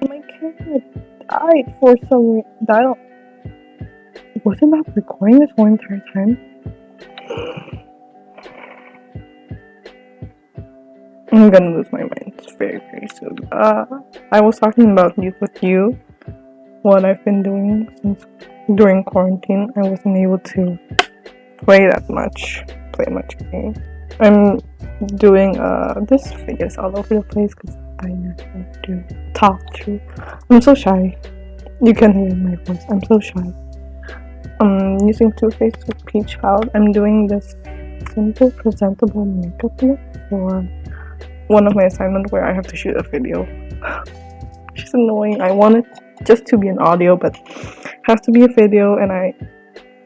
My camera died for some reason. I don't. Wasn't that recording this whole entire time? I'm gonna lose my mind very, very soon. I was talking about youth with you. What I've been doing since during quarantine. I wasn't able to play much game. I'm doing this videos all over the place because I never do talk to. I'm so shy. You can hear my voice. I'm so shy. I'm using Too Faced with Peach Powder. I'm doing this simple presentable makeup look for one of my assignments where I have to shoot a video. She's annoying. I want it just to be an audio, but has to be a video, and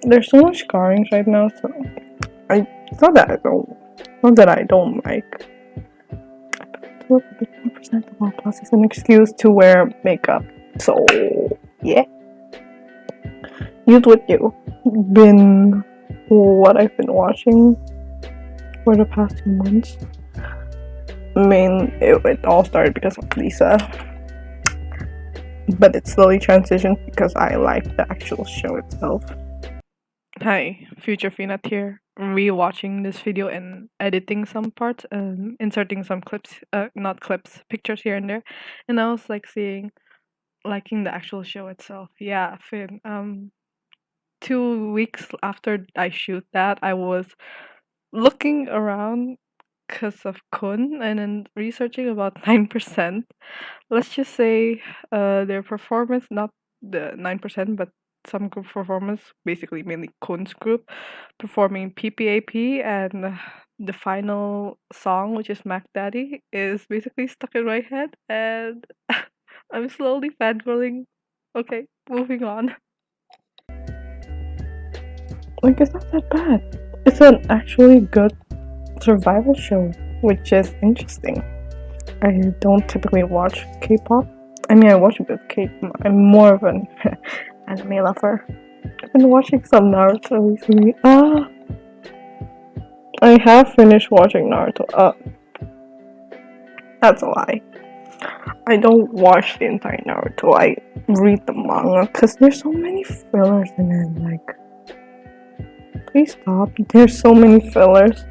there's so much scarring right now, so it's not that I don't like. It's a little bit more presentable. Plus, it's an excuse to wear makeup. So yeah. Youth with you been what I've been watching for the past 2 months. It all started because of Lisa, but it slowly transitioned because I like the actual show itself. Hi, Future Finat here. Rewatching this video and editing some parts and inserting some clips, not clips, pictures here and there, and I was like liking the actual show itself. Yeah, Finn. 2 weeks after I shoot that, I was looking around because of Kun and then researching about 9%. Let's just say their performance, not the 9%, but some group performance, basically mainly Kun's group, performing PPAP, and the final song, which is Mac Daddy, is basically stuck in my head, and I'm slowly fangirling. Okay, moving on. Like, it's not that bad. It's an actually good survival show, which is interesting. I don't typically watch K-pop. I mean, I watch a bit of K-pop. I'm more of an anime lover. I've been watching some Naruto recently. I have finished watching Naruto. That's a lie. I don't watch the entire Naruto. I read the manga because there's so many fillers in it. Like, please stop. There's so many fillers.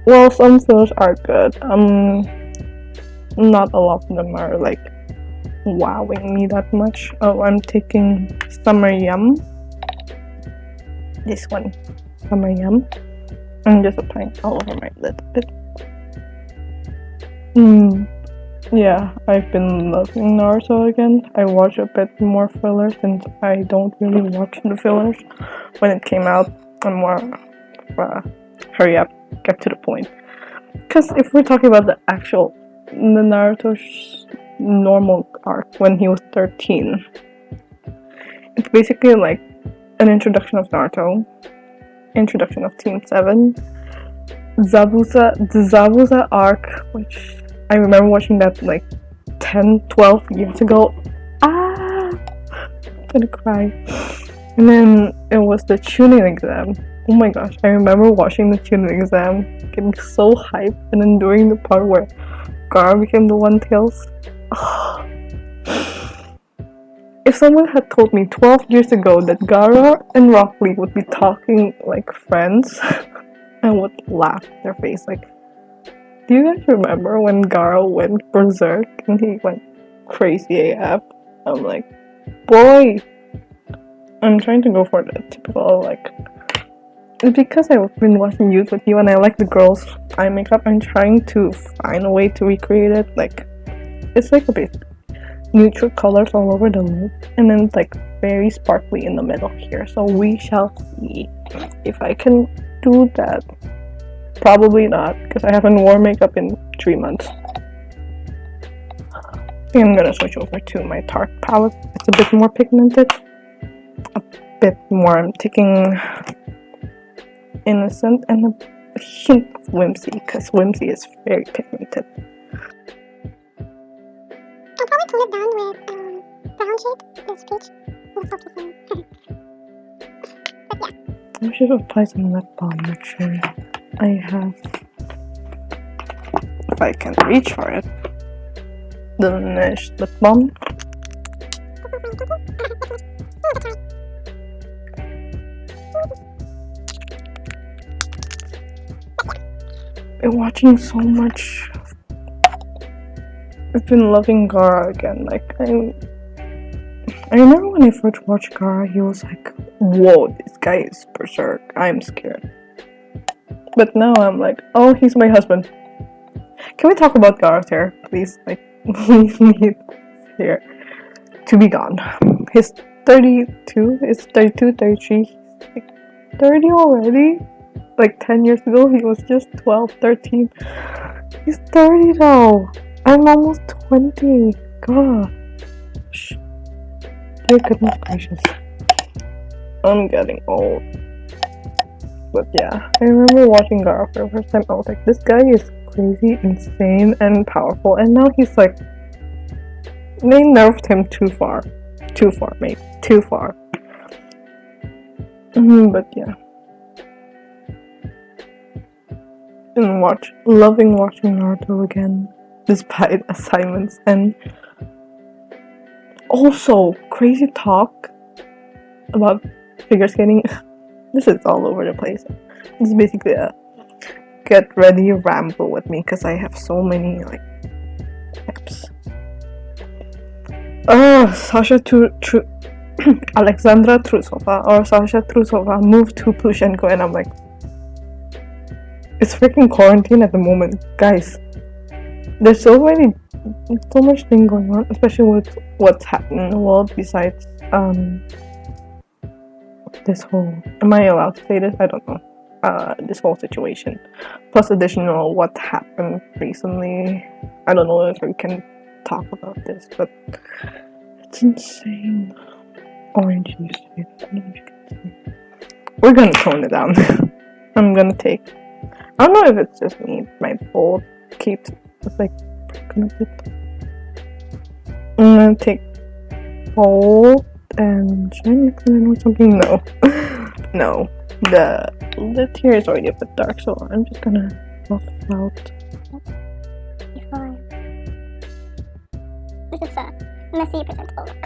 Well, some fillers are good. Not a lot of them are like wowing me that much. Oh, I'm taking Summer Yum. This one, Summer Yum. I'm just applying all over my lid a bit. Yeah, I've been loving Naruto again. I watch a bit more fillers since I don't really watch the fillers when it came out. I'm more hurry up, get to the point. Because if we're talking about the Naruto normal arc when he was 13, it's basically like an introduction of Naruto, introduction of Team 7, the Zabuza arc, which I remember watching that like 10-12 years ago. I'm gonna cry. And then it was the tuning exam. Oh my gosh, I remember watching the tuning exam, getting so hyped, and then doing the part where Gara became the One Tails. If someone had told me 12 years ago that Gara and Rock Lee would be talking like friends, I would laugh in their face. Like, do you guys remember when Gara went berserk and he went crazy AF? I'm like, boy! I'm trying to go for the typical, like, it's because I've been watching Youth with You and I like the girls' eye makeup. I'm trying to find a way to recreate it. Like, it's like a bit neutral colors all over the lid, and then it's like very sparkly in the middle here. So we shall see if I can do that. Probably not, because I haven't worn makeup in 3 months. I think I'm gonna switch over to my Tarte palette. It's a bit more pigmented. A bit more. I'm taking Innocent and a hint of Whimsy, because Whimsy is very pigmented. I'll probably tone it down with brown shade, this peach. We'll focus on. But yeah. I should apply some lip balm actually. I have, if I can reach for it, the Niche lip balm. been watching so much. I've been loving Gara again. Like I remember when I first watched Gara, he was like, "Whoa, this guy is berserk. I'm scared." But now I'm like, "Oh, he's my husband." Can we talk about Gara's hair, please? Like, we need hair to be gone. He's 32. It's 32, 33. He's like 30 already. Like 10 years ago, he was just 12, 13. He's 30 now. I'm almost 20. Gosh. Dear goodness gracious. I'm getting old. But yeah, I remember watching Gara for the first time. I was like, this guy is crazy, insane, and powerful. And now he's like, they nerfed him too far. Too far, mate. Too far. But yeah. And loving watching Naruto again, despite assignments, and also crazy talk about figure skating. This is all over the place. This is basically a get ready ramble with me because I have so many like apps. Alexandra Trusova or Sasha Trusova moved to Plushenko, and I'm like, it's freaking quarantine at the moment, guys. There's so much thing going on, especially with what's happening in the world. Besides, this whole, am I allowed to say this? I don't know. This whole situation, plus additional what happened recently. I don't know if we can talk about this, but it's insane. Orange juice. I don't know if you can see. We're gonna tone it down. I'm gonna take. I don't know if it's just me. My bowl keeps like breaking a bit. I'm gonna take bold and shine or something. No, no. The tier is already a bit dark, so I'm just gonna buff out. Before this is a messy presentable look.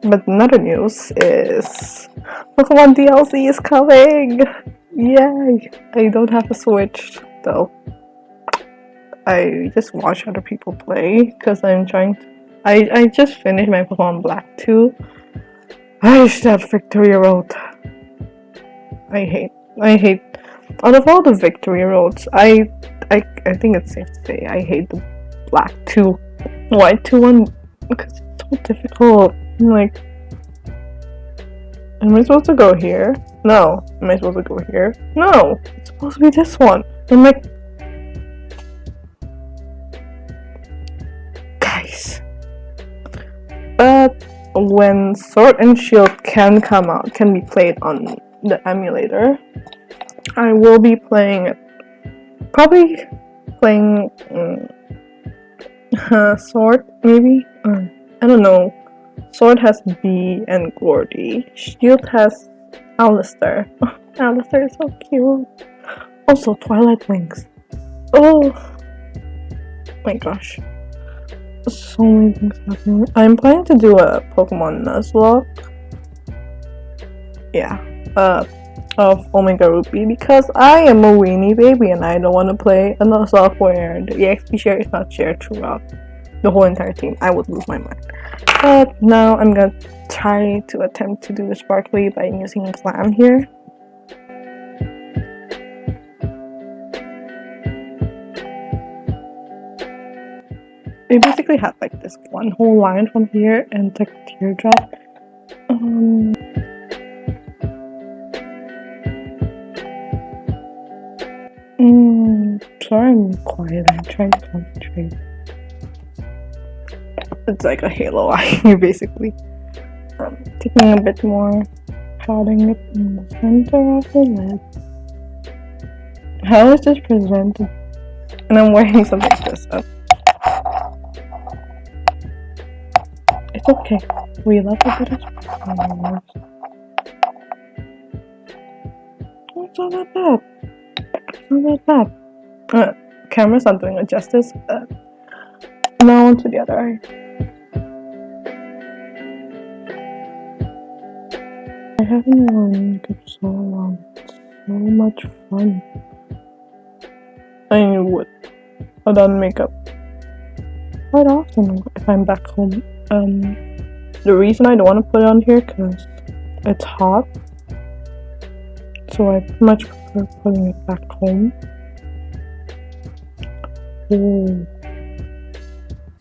But another news is Pokemon DLC is coming! Yay! I don't have a Switch though. I just watch other people play because I'm trying to. I just finished my Pokemon Black 2. I wish that Victory Road. I hate. Out of all the Victory Roads, I think it's safe to say I hate the Black 2. White 2 one because it's so difficult. I'm like, am I supposed to go here? No. Am I supposed to go here? No. It's supposed to be this one. I'm like, guys. But when Sword and Shield can be played on the emulator, I will be playing it. Probably playing Sword, maybe? I don't know. Sword has Bee and Gordy. Shield has Alistair. Alistair is so cute. Also, Twilight Wings. Oh my gosh. So many things happening. I'm planning to do a Pokemon Nuzlocke. Yeah. Of Omega Ruby because I am a weenie baby and I don't want to play a Nuzlocke where the EXP share is not shared throughout the whole entire team. I would lose my mind. But now I'm gonna try to attempt to do the Sparkly by using Glam here. They basically had like this one whole line from here and like a teardrop. Sorry I'm quiet, I'm trying to concentrate. It's like a halo eye, basically. Taking a bit more, patting it in the center of the lid. How is this presented? And I'm wearing something like this up. It's okay. We love a bit of flowers. It's not that bad. It's not that bad. Camera's not doing it justice. Now onto the other eye. I haven't worn makeup so long. It's so much fun. I would put on makeup quite often if I'm back home. The reason I don't want to put it on here because it's hot, so I much prefer putting it back home. Oh,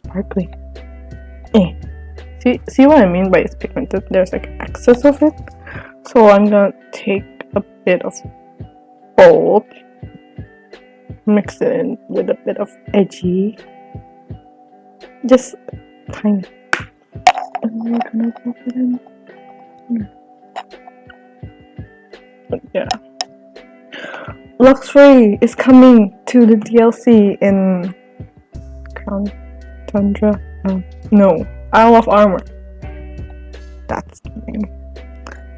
sparkly. See what I mean by it's pigmented? There's like excess of it. So I'm gonna take a bit of bold, mix it in with a bit of edgy, just tiny. And we're gonna pop it in here. But yeah. Luxray is coming to the DLC in Crown Tundra. No, Isle of Armor. That's the name.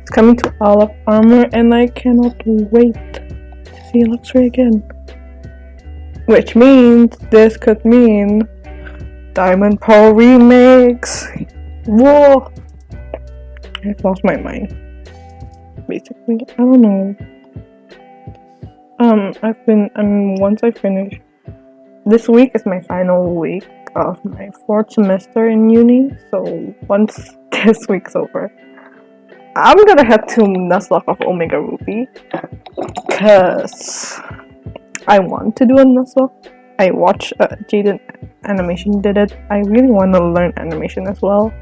It's coming to Isle of Armor, and I cannot wait to see Luxray again. Which means this could mean Diamond Pearl remakes. Whoa! I've lost my mind. Basically, I don't know. Once I finish, this week is my final week of my 4th semester in uni, so once this week's over, I'm gonna head to Nuzlocke of Omega Ruby, cause I want to do a Nuzlocke. I watched Jaden Animation did it. I really want to learn animation as well,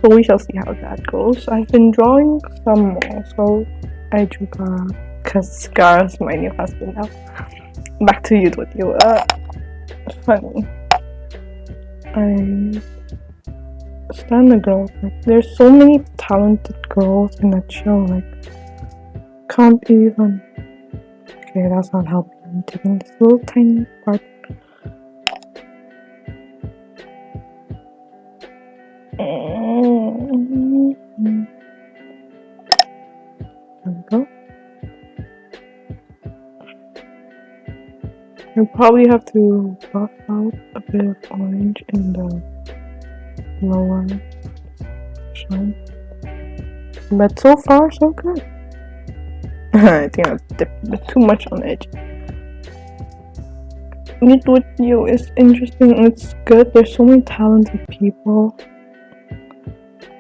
so we shall see how that goes. I've been drawing some more, so I drew cause Gara's my new husband now. Back to you with you. Funny. I stand the girls. Like, there's so many talented girls in that show. Like, can't even. Okay, that's not helping. I'm taking this little tiny part. There we go. You probably have to buff out a bit of orange in the lower shine. But so far, so good. I think I dipped a bit too much on the edge. Meet with you is interesting. It's good. There's so many talented people.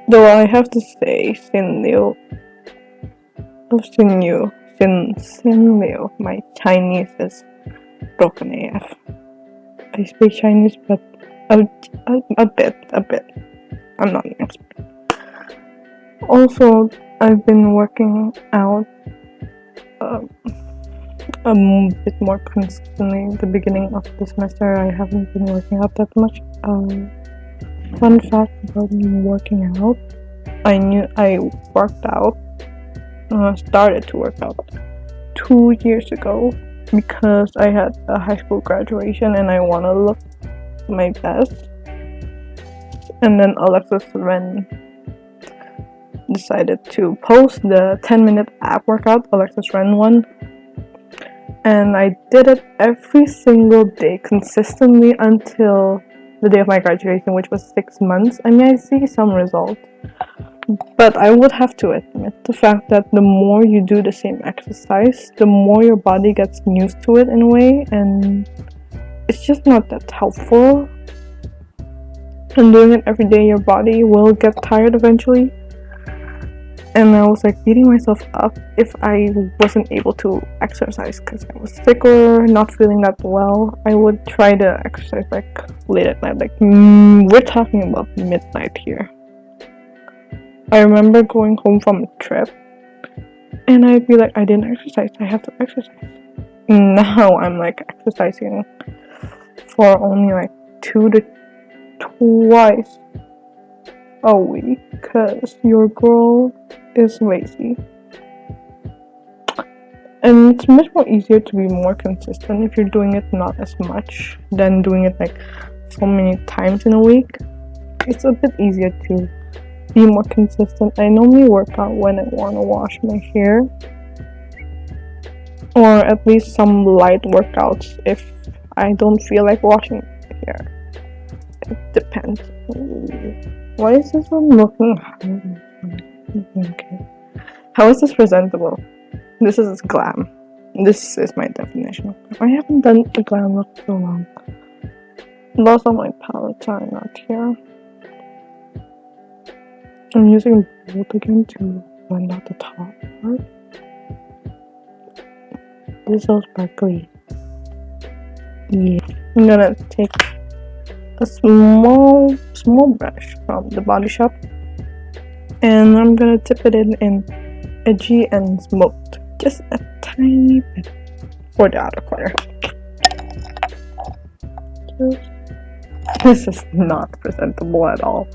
Though I have to say, Sin Liu, my Chinese is broken AF. I speak Chinese, but a bit. I'm not an expert. Also, I've been working out a bit more consistently. The beginning of the semester, I haven't been working out that much. Fun fact about me working out: I knew I worked out. Started to work out 2 years ago because I had a high school graduation and I want to look my best. And then Alexis Ren decided to post the 10-minute ab workout, Alexis Ren one. And I did it every single day consistently until the day of my graduation, which was 6 months. I mean, I see some results. But I would have to admit the fact that the more you do the same exercise, the more your body gets used to it in a way, and it's just not that helpful. And doing it every day, your body will get tired eventually. And I was like beating myself up if I wasn't able to exercise because I was sick or not feeling that well. I would try to exercise like late at night, like we're talking about midnight here. I remember going home from a trip and I'd be like, I didn't exercise, I have to exercise. Now I'm like exercising for only like 2 to twice a week because your girl is lazy. And it's much more easier to be more consistent if you're doing it not as much than doing it like so many times in a week. It's a bit easier to be more consistent. I normally work out when I want to wash my hair, or at least some light workouts if I don't feel like washing my hair. It depends. Why is this one looking? Okay. How is this presentable? This is glam. This is my definition. I haven't done a glam look so long. Lots of my palettes are not here. I'm using both again to blend out the top part. This is so sparkly. Yeah. I'm gonna take a small brush from the Body Shop, and I'm gonna dip it in edgy and smoked, just a tiny bit for the outer corner. This is not presentable at all.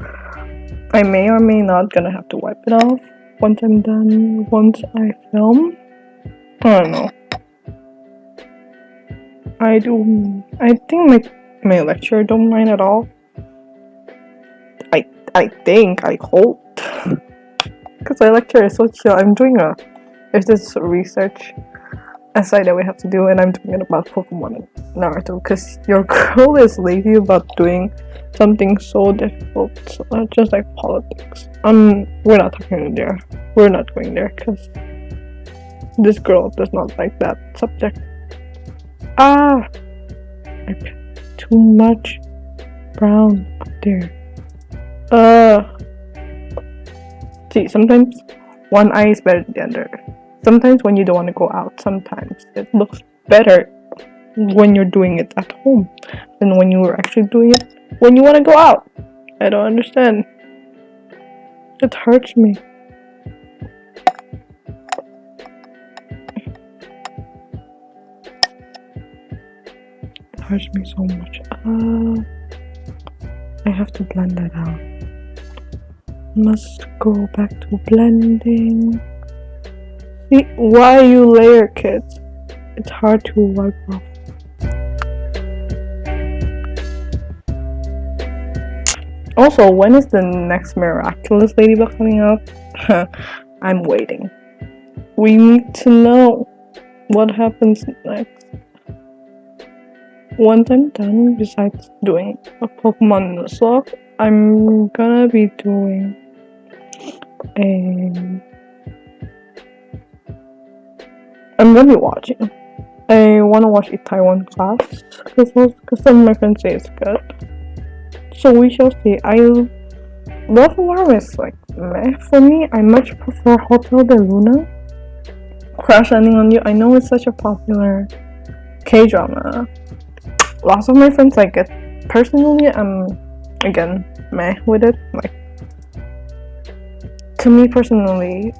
I may or may not gonna have to wipe it off once I'm done, once I film. I don't know. I think my lecturer don't mind at all. I hope. Because my lecture is so chill. There's this research essay that we have to do, and I'm doing it about Pokemon and Naruto, because your girl is lazy about doing something so difficult, just like politics. We're not talking there. We're not going there, because this girl does not like that subject. I put too much brown up there. See, sometimes one eye is better than the other. Sometimes when you don't want to go out, sometimes it looks better when you're doing it at home than when you were actually doing it when you want to go out. I don't understand. It hurts me. It hurts me so much. I have to blend that out. Must go back to blending. See, why you layer, kids? It's hard to wipe off. Also, when is the next Miraculous Ladybug coming out? I'm waiting. We need to know what happens next. Once I'm done, besides doing a Pokemon Nuzlocke, I'm gonna be doing I'm gonna be watching. I wanna watch a Taiwan class because some of my friends say it's good. So we shall see. Love Alarm is like meh for me. I much prefer Hotel de Luna. Crash Landing on You. I know it's such a popular K-drama. Lots of my friends like it. Personally, I'm again meh with it. Like, to me personally,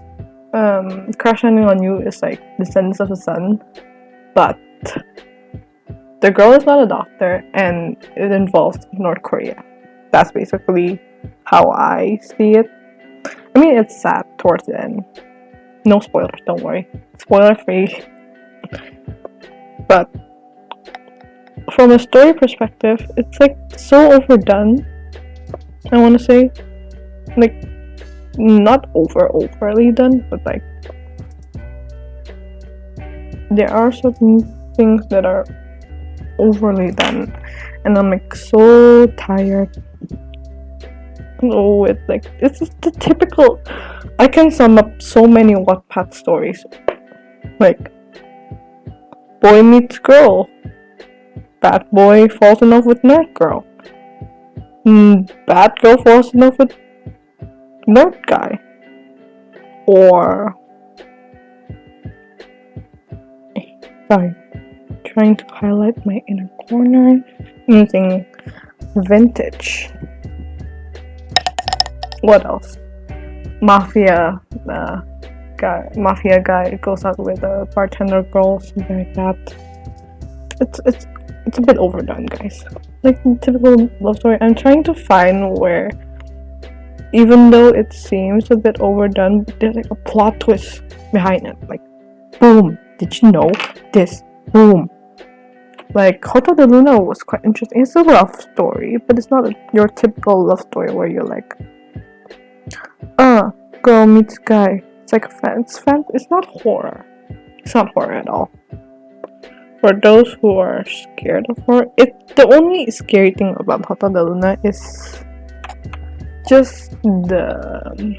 Crash Landing on You is like Descendants of the Sun, but the girl is not a doctor and it involves North Korea. That's basically how I see it. I mean, it's sad towards the end. No spoilers, don't worry. Spoiler free. But from a story perspective, it's like so overdone. I want to say, like, not overly done, but like there are certain things that are overly done, and I'm like so tired. Oh, it's like it's just the typical. I can sum up so many Wattpad stories, like boy meets girl, bad boy falls in love with nerd girl, bad girl falls in love with nerd guy, or sorry, trying to highlight my inner corner using vintage. What else? Mafia guy goes out with a bartender girl, something like that. It's a bit overdone, guys. Like typical love story. I'm trying to find where, even though it seems a bit overdone, there's like a plot twist behind it. Like, boom! Did you know this? Boom! Like Hotel de Luna was quite interesting. It's a love story, but it's not your typical love story where you're like, girl meets guy. It's like it's not horror. It's not horror at all. For those who are scared of horror, the only scary thing about Hotel de Luna is just the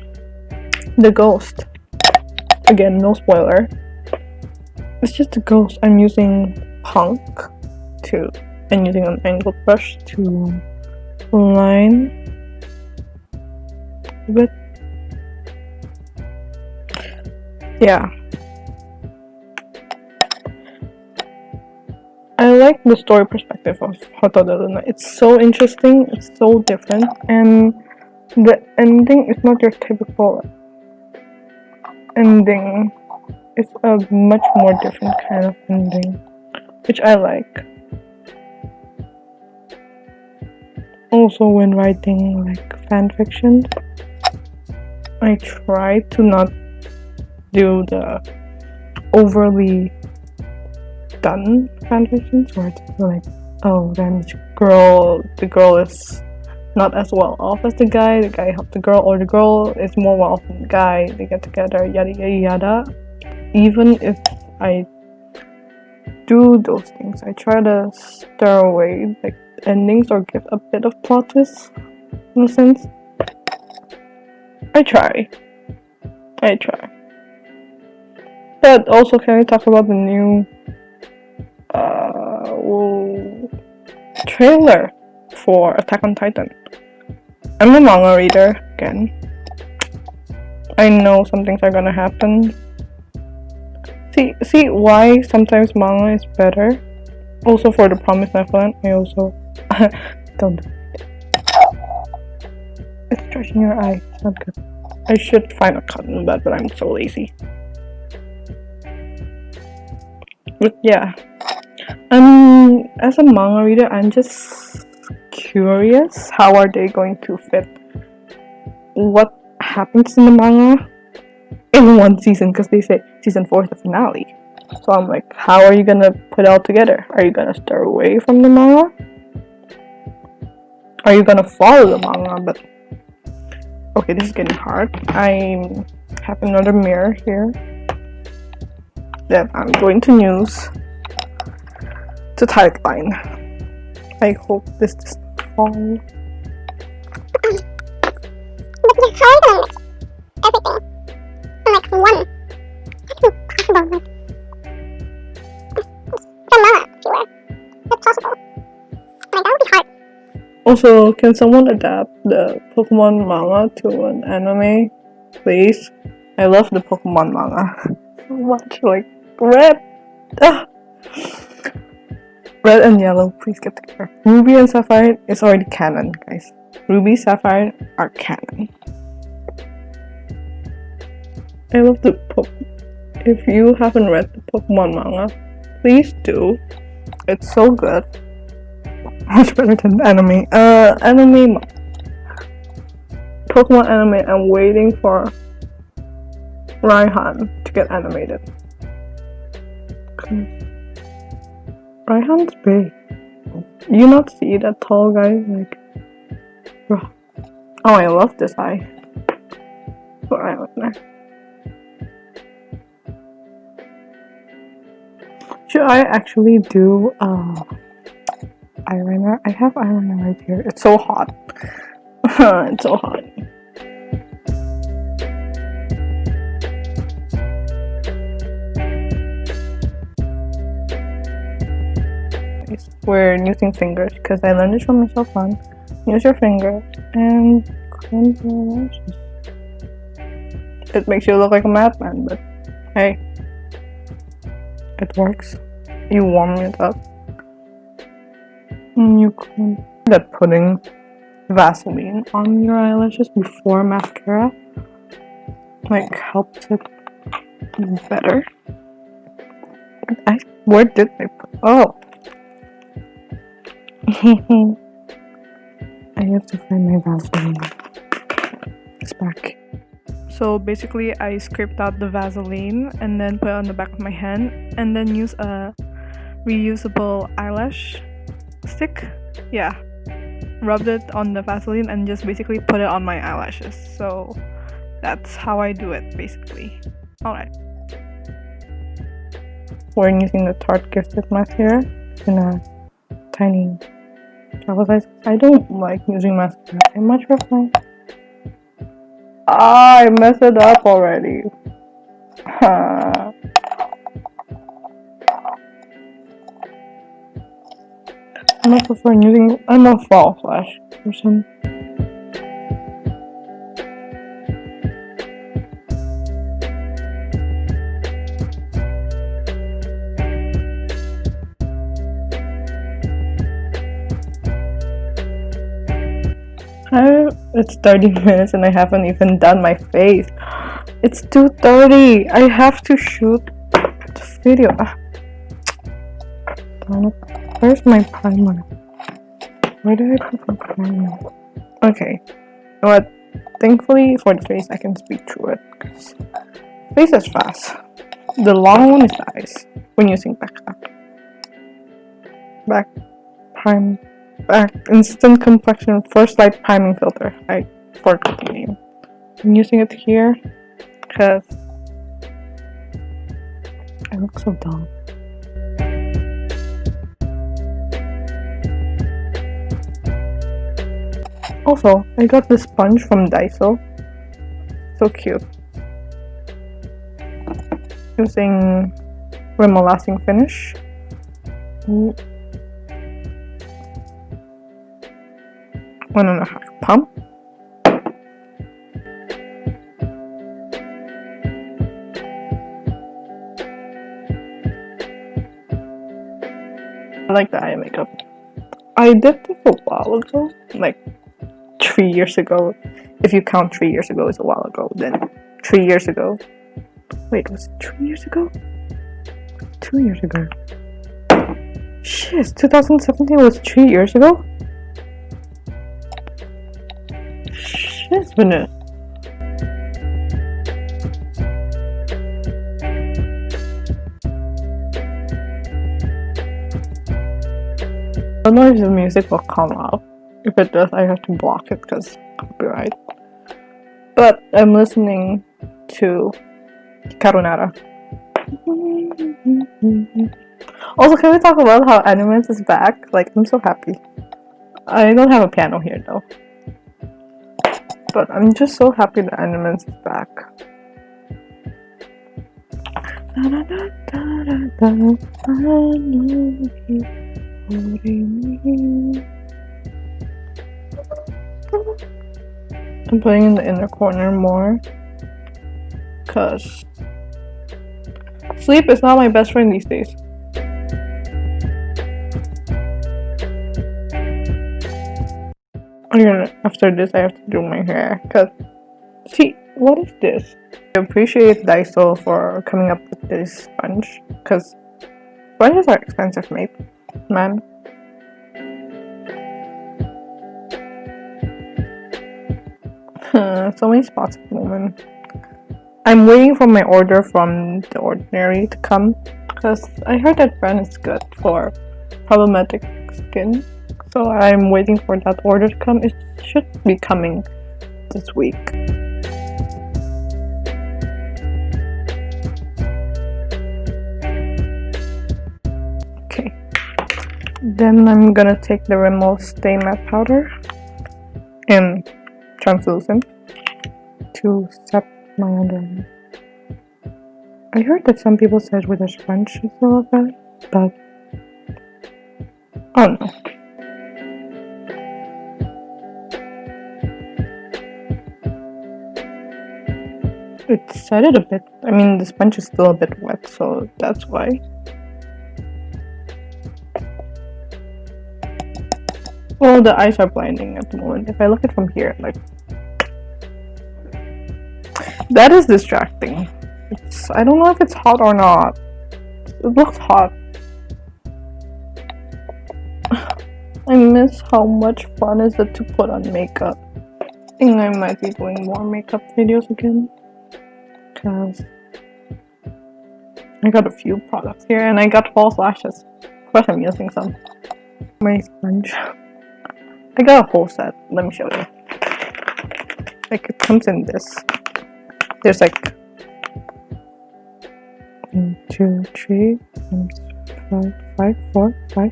ghost. Again, no spoiler. it's just the ghost. I'm using punk and using an angled brush to line with. Yeah. I like the story perspective of Hoto de Luna. It's so interesting, it's so different, and the ending is not your typical ending. It's a much more different kind of ending, which I like. Also, when writing like fan fiction, I try to not do the overly done fan fictions where it's like, oh, then the girl is not as well off as the guy helped the girl, or the girl is more well off than the guy, they get together, yada yada yada. Even if I do those things, I try to stir away like endings or give a bit of plot twist in a sense. I try. But also, can we talk about the new trailer for Attack on Titan? I'm a manga reader again. I know some things are gonna happen. See why sometimes manga is better. Also for the Promised Neverland, I also don't do it. It's stretching your eye. It's not good. I should find a cotton bud, but I'm so lazy. But yeah, as a manga reader, I'm just curious how are they going to fit what happens in the manga in one season, because they say season 4 is the finale. So I'm like, how are you gonna put it all together? Are you gonna stir away from the manga? Are you gonna follow the manga? But okay, this is getting hard. I have another mirror here that I'm going to use to tightline. I hope this doesn't fall. But you're trying to everything. I'm like one. That's impossible. Like, it's a mama, if you will. It's possible. Like, that would be hard. Also, can someone adapt the Pokemon manga to an anime, please? I love the Pokemon manga so much. Like, red. Red and yellow, please get together. Ruby and Sapphire is already canon, guys. Ruby, Sapphire are canon. I love the If you haven't read the Pokemon manga, please do. It's so good. Much better than anime. Pokemon anime, I'm waiting for Raihan to get animated. Raihan's big. You not see that tall guy? Like, bro. Oh, I love this eye. For eyeliner. Should I actually do eyeliner? I have eyeliner right here. It's so hot. It's so hot. We're using fingers because I learned it from myself on. Use your finger and cleanse your lashes. It makes you look like a madman, but hey, it works. You warm it up. And you clean that putting Vaseline on your eyelashes before mascara like helps it better. Where did I put? Oh. I have to find my Vaseline. It's back. So basically, I scraped out the Vaseline and then put it on the back of my hand, and then use a reusable eyelash stick. Yeah, rubbed it on the Vaseline and just basically put it on my eyelashes. So that's how I do it, basically. Alright. We're using the Tarte Gifted mascara in a tiny travel size. I don't like using mascara. I much prefer. I messed it up already. I prefer using. I'm a fall flash person. It's 30 minutes and I haven't even done my face. It's 2:30. I have to shoot the video. Where's my primer? Where did I put my primer? Okay. But thankfully for the face I can speed through it. Because face is fast. The long one is the eyes when using back prime. Instant complexion first light priming filter. I forgot the name. I'm using it here because I look so dumb. Also, I got this sponge from Daiso. So cute. Using Rimmel Lasting Finish. One and a half pump. I like the eye makeup. I did this a while ago, like 3 years ago. If you count 3 years ago as a while ago, then 3 years ago. Wait, was it 3 years ago? 2 years ago. Shit, 2017 was 3 years ago? Shiznit. I don't know if the music will come out. If it does, I have to block it because copyright. But I'm listening to Karunara. Also, can we talk about how Animals is back? Like, I'm so happy. I don't have a piano here though. But I'm just so happy that Animals is back. I'm putting in the inner corner more because sleep is not my best friend these days. After this I have to do my hair because see, what is this? I appreciate Daiso for coming up with this sponge because sponges are expensive, mate, man. So many spots at the moment. I'm waiting for my order from The Ordinary to come because I heard that brand is good for problematic skin. So I'm waiting for that order to come. It should be coming this week. Okay. Then I'm gonna take the Rimmel Stay Matte Powder and translucent to set my under eye. I heard that some people said with a sponge it's a lot better, but oh no. It set it a bit. I mean, the sponge is still a bit wet, so that's why. Well, the eyes are blinding at the moment. If I look at it from here, like, that is distracting. I don't know if it's hot or not. It looks hot. I miss how much fun is it to put on makeup. I think I might be doing more makeup videos again. Because I got a few products here and I got false lashes. Of course I'm using some. My sponge. I got a whole set. Let me show you. Like, it comes in this. There's like 1, 2, 3, 4, 5, 4, 5.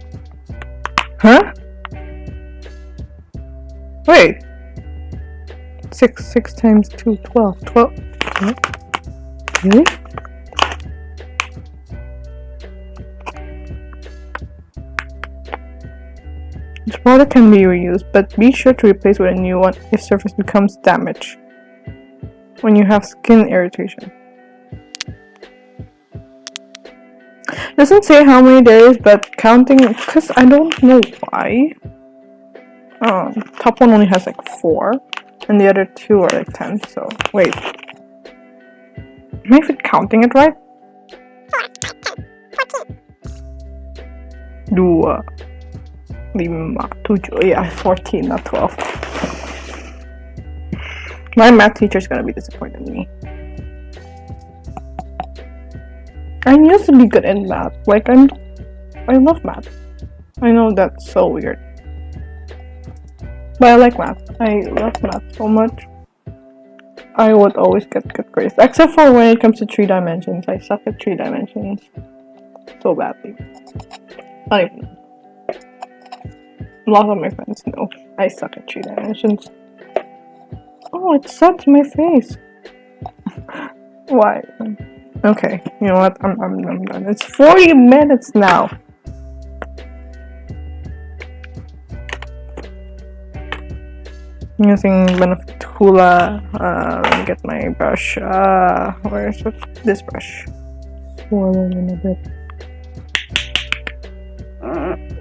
Huh? Wait. 6 times 2, 12. 12. Really? Product can be reused, but be sure to replace with a new one if surface becomes damaged when you have skin irritation. Doesn't say how many there is, but counting, because I don't know why. Top one only has like 4, and the other 2 are like 10. So wait, am I even counting it right? 2, 5, 7, yeah, 14, not 12. My math teacher's gonna be disappointed in me. I used to be good in math. Like I love math. I know that's so weird, but I like math. I love math so much. I would always get good grades, except for when it comes to 3 dimensions. I suck at 3 dimensions so badly. Not even. A lot of my friends know I suck at 3 dimensions. Oh, it sucked my face. Why? Okay, you know what? I'm done. It's 40 minutes now. I'm using Benefit Hula. Let me get my brush. Where's this brush? Swirl in a bit.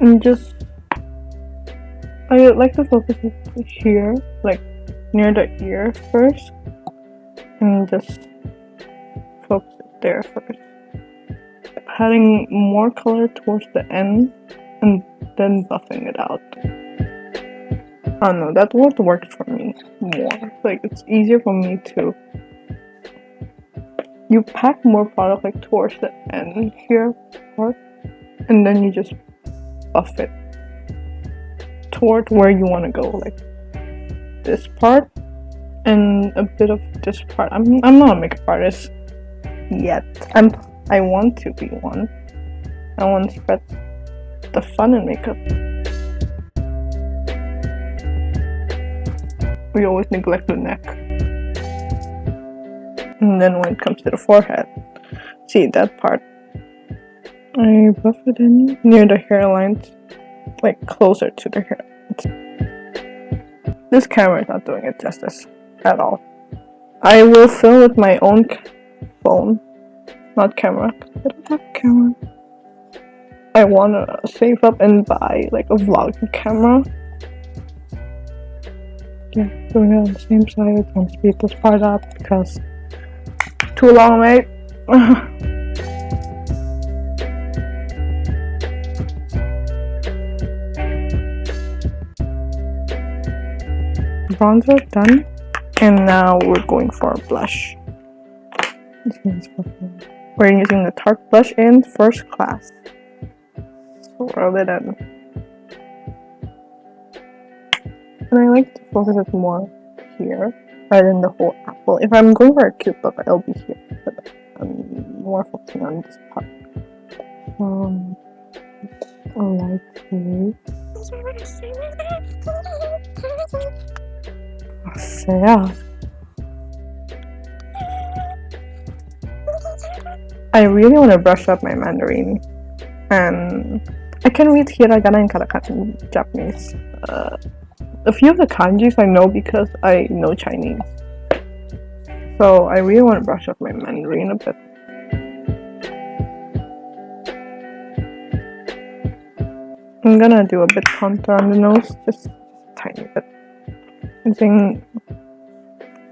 And just, I like to focus it here, like near the ear first, and just focus it there first. Adding more color towards the end, and then buffing it out. I don't know, that would work for me more. Like, it's easier for me to... You pack more product like towards the end here part, and then you just buff it toward where you want to go, like this part and a bit of this part. I'm not a makeup artist yet. I want to be one. I want to spread the fun in makeup. We always neglect the neck. And then when it comes to the forehead, see that part, I buff it in near the hairlines, like closer to the hair. This camera is not doing it justice at all. I will film with my own phone, not camera. I don't have a camera. I wanna save up and buy like a vlogging camera. Yeah, doing it on the same side. I'm gonna speed this part up because too long, mate. Bronzer done, and now we're going for a blush. We're using the Tarte blush in First Class. Swirl it in. And I like to focus it more here rather than the whole apple. If I'm going for a cute look, it'll be here, but I'm more focusing on this part. It's a light blue. So yeah, I really want to brush up my Mandarin, and I can read hiragana and katakana in Japanese. A few of the kanjis I know because I know Chinese, so I really want to brush up my Mandarin a bit. I'm gonna do a bit contour on the nose, just a tiny bit. Using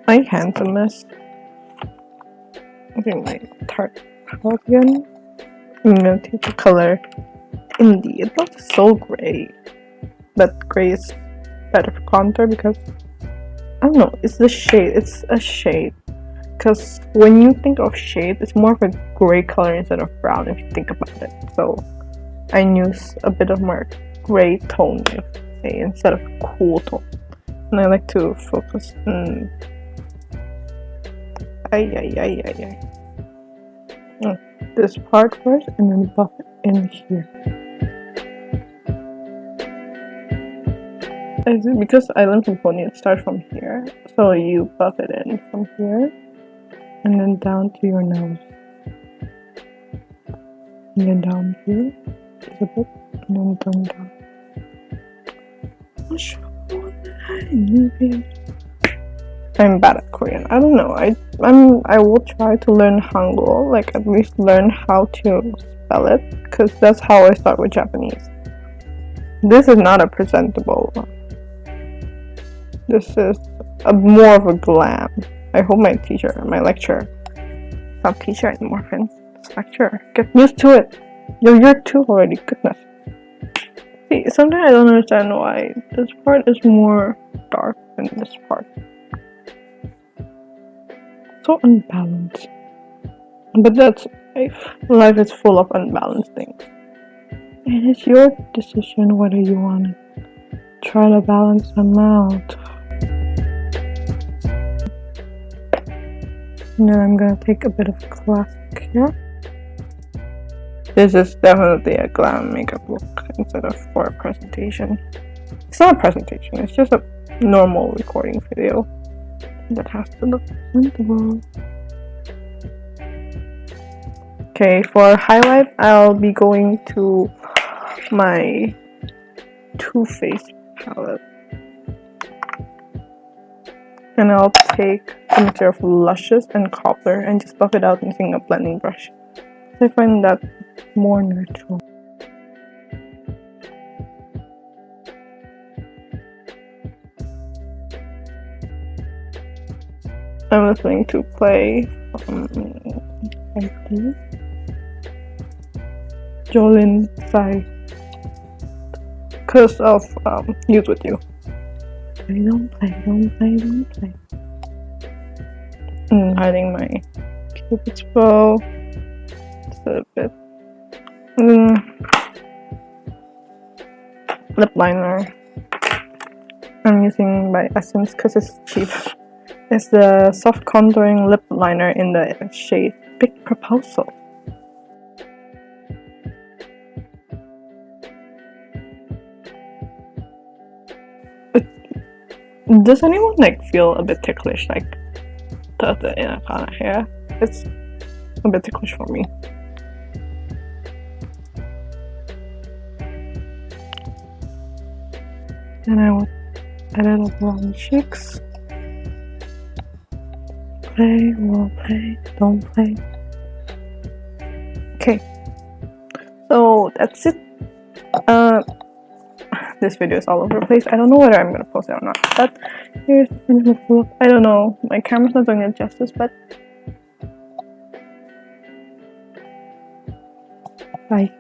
my handsomeness, using my Tarte palette again. I'm gonna take the color Indie. It looks so gray, but gray is better for contour because I don't know. It's the shade. It's a shade. Because when you think of shade, it's more of a gray color instead of brown. If you think about it, so I use a bit of more gray tone, say, instead of cool tone. And I like to focus on this part first and then buff it in here. Because I learned from Pony, it starts from here. So you buff it in from here and then down to your nose. And then down here just a bit and then down. I'm bad at Korean. I don't know. I will try to learn Hangul, like at least learn how to spell it, because that's how I start with Japanese. This is not a presentable one. This is more of a glam. I hope my lecturer, not teacher anymore, friends. It's lecturer. Get used to it. You're year 2 already. Goodness. See, sometimes I don't understand why this part is more dark than this part. So unbalanced. But that's life. Life is full of unbalanced things. And it's your decision whether you want to try to balance them out. And then I'm gonna take a bit of classic here. This is definitely a glam makeup look instead of for a presentation. It's not a presentation, it's just a normal recording video that has to look presentable. Okay, for highlight, I'll be going to my Too Faced palette. And I'll take a mixture of Luscious and Copper and just buff it out using a blending brush. I find that more natural. I'm listening to play Jolin Sai because of Use With You. Don't play. Hiding my Cupid's bow. Just a bit. Lip liner. I'm using by Essence because it's cheap. It's the soft contouring lip liner in the shade Big Proposal. Does anyone feel a bit ticklish the inner corner here? It's a bit ticklish for me. Then I will edit up around cheeks. Play, will play, don't play. Okay, so that's it. This video is all over the place. I don't know whether I'm gonna post it or not, but here's the finished look. I don't know, my camera's not doing it justice, but bye.